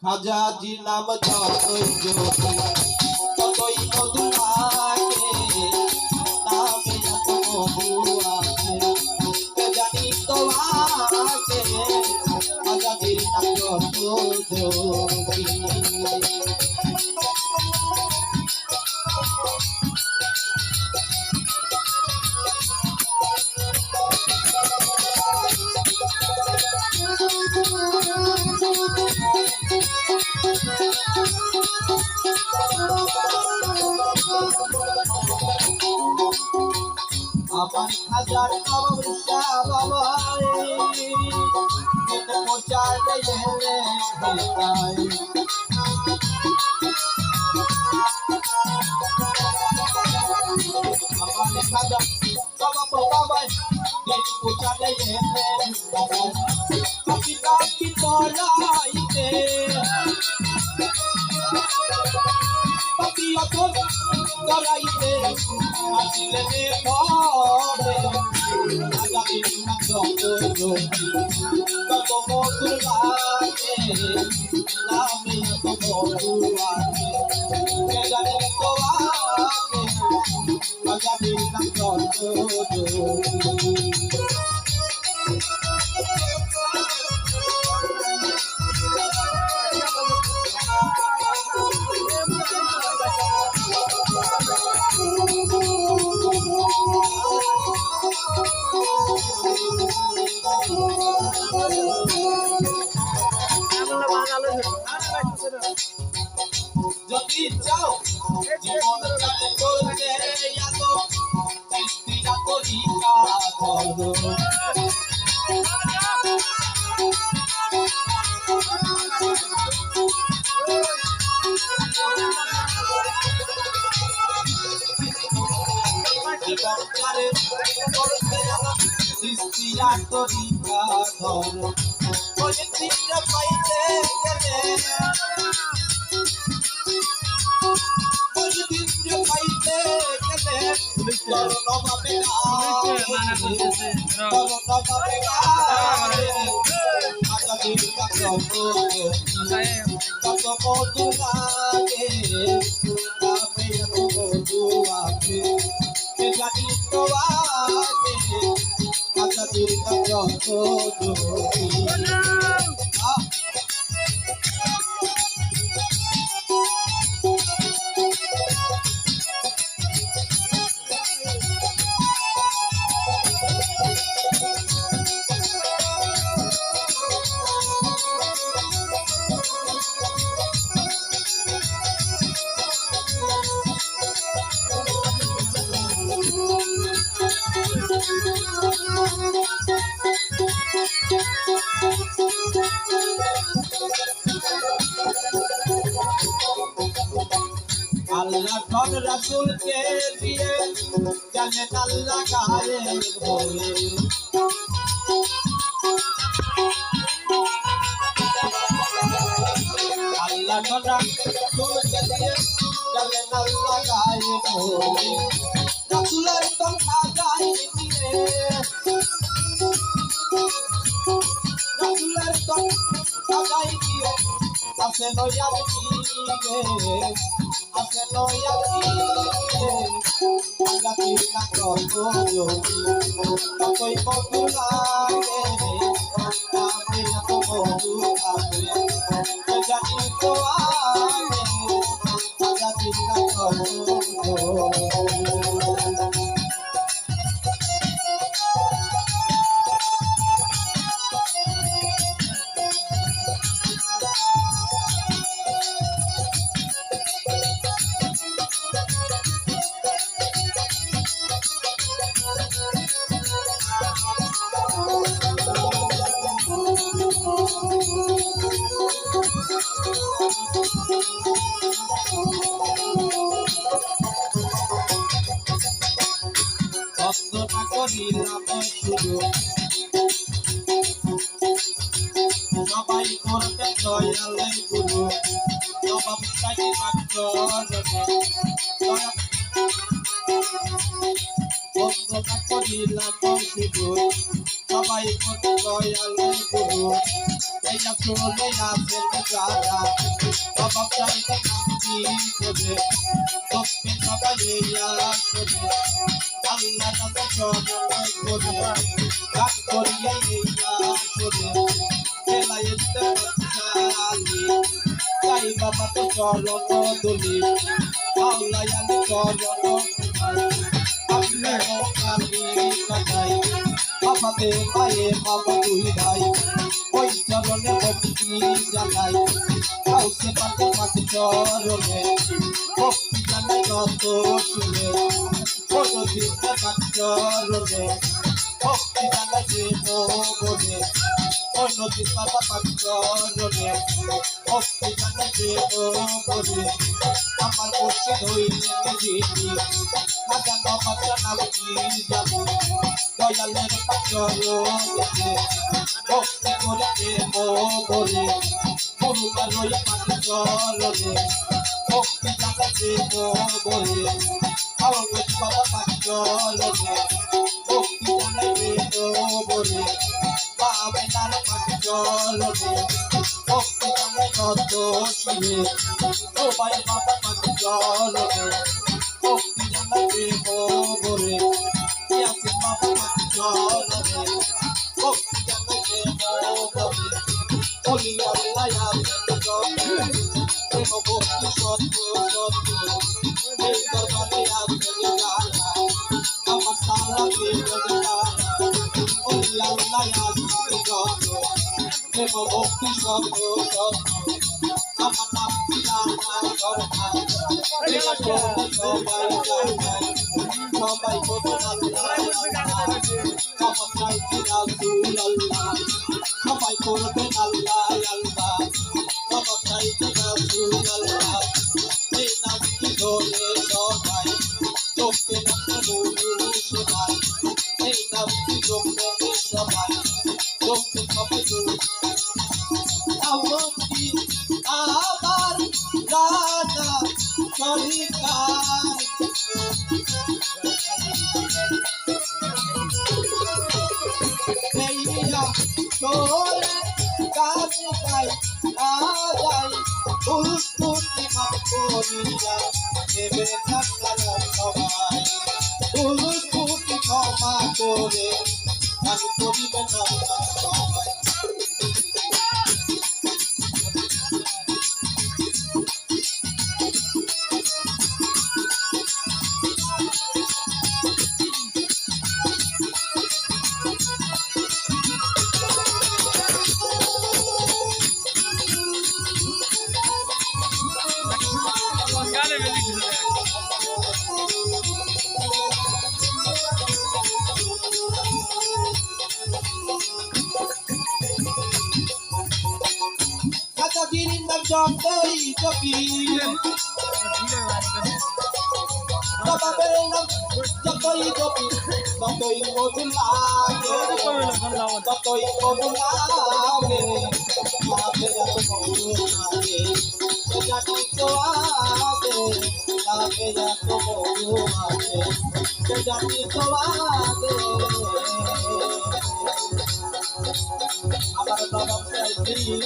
খাজাজি নাম যতই জ্যোতি ততই মধু থাকে, নামে এত মধু আছে জানি তো আগে, খাজাজির নাম যত জ্যোতি। আমার খাজার অবস্থা বাবা প্রচার আমার খাজা বাবা বাবা প্রচার কাকি তলাইতে করাইতে আসলে হবে আগামী কত মধুর লাগে, নামে এত মধু আছে জানি তো আগে, আগামী কত যদি চাও জীবন চালে করতে এত সৃষ্টিটা তরিকা করো, জীবন চালে করতে সৃষ্টিটা তরিকা ধরো, ওই চিত্র পাইতে গেলে কত মধু লাগে, নামে এত মধু আছে জানি তো আগে, আজাদির যত জ্যোতি। আল্লাহ কোন রাসূলকে দিয়ে জানেন আল্লাহ গায়েব বলে, আল্লাহ কোন রাসূলকে দিয়ে জানেন আল্লাহ গায়েব বলে, রাসূলের কথা গায় দিয়ে রাসূলের কথা গায় দিয়ে আসে নয়ার দিকে আসে নয়ার দিকে আগামী কত জ্যোতি কতই মধু লাগে, নামে এত মধু থাকে জানি তো আগে, আগামী কত জ্যোতি। বন্দনা করিলাম শুরু সবাই করবে দয়ালে গুরু, নবাব চাই মাত্র বন্দনা করিলাম শুরু সবাই করবে দয়ালে গুরু, এইয়া চলে আসেন যারা বাবা চাইতে কান্দি করে তোকে সবাই এইয়া করে আল্লাহ কাছে চরণ করে কাজ করিয়া এইয়া করে বেলায়েতে চালি তাই বাবা তো চরণ দলি আল্লাহ আলি চরণ আল্লাহ কালি কাটাই বাবাতে পায়ে বাবা দুই ভাই ওই চরণে ভক্তি জানাই কাউকে পাতে পাতে চরণে ভক্তি জানাই যত শুনে কোনো দিতে পাতে চরণে ভক্তি জানাই দেব বলে কোনো দিতে পাতে চরণে ভক্তি জানাই দেব বলে আমার বসে ধইলে দিদি হাজার বাচ্চা নামছি যাবো দয়ালের চরণে ভক্তি করে দেব বলে গুরুবার হয়ে পাতে চরণে ভক্তি জানা দেব বলে আওয়াজ বাবা পাতে চরণে ভক্তি জানা দেব বলে পাবে তার পাতে চরণে ভক্তি জানা যত শুনে সবাই বাবা পাতে চরণে ভক্তি জানা দেব বলে ইয়াসিন বাবা পাতে চরণে ভক্তি জানা দেব বলে ওলি আল্লাহ ইয়াসিন চরণে দেব ভক্তি সত্য সত্য এই দরবারে আসেন যারা আমার সারা দেব যারা ওলি আল্লাহ ইয়াসিন চরণে দেব ভক্তি সত্য সত্য আমার নাম পিলানা দরকার সবাই জানাই সবাই বলুন আল্লাহ আমার চাইতে রাসূল আল্লাহ সবাই করবেন আল্লাহ আল্লাহ আমার চাইতে রাসূল আল্লাহ এই নামটি ধরে সবাই চোখে মুখে সবাই এই নামটি চোখে সবাই চোখে সবাই আমতি আবার রাজা সরকার এইয়া তোরে কাজ গাই আগাই উস্তুতি মাপ করিয়া দেবে থাকার সবাই উস্তুতি ক্ষমা করে আমি করিবে না সবাই Girindan jokoy joki Baba berenam jokoy joki Jokoy modulage Jokoy modulage Labe jato modulage Jadi to age Labe jato modulage Jadi to age Abar baba selfie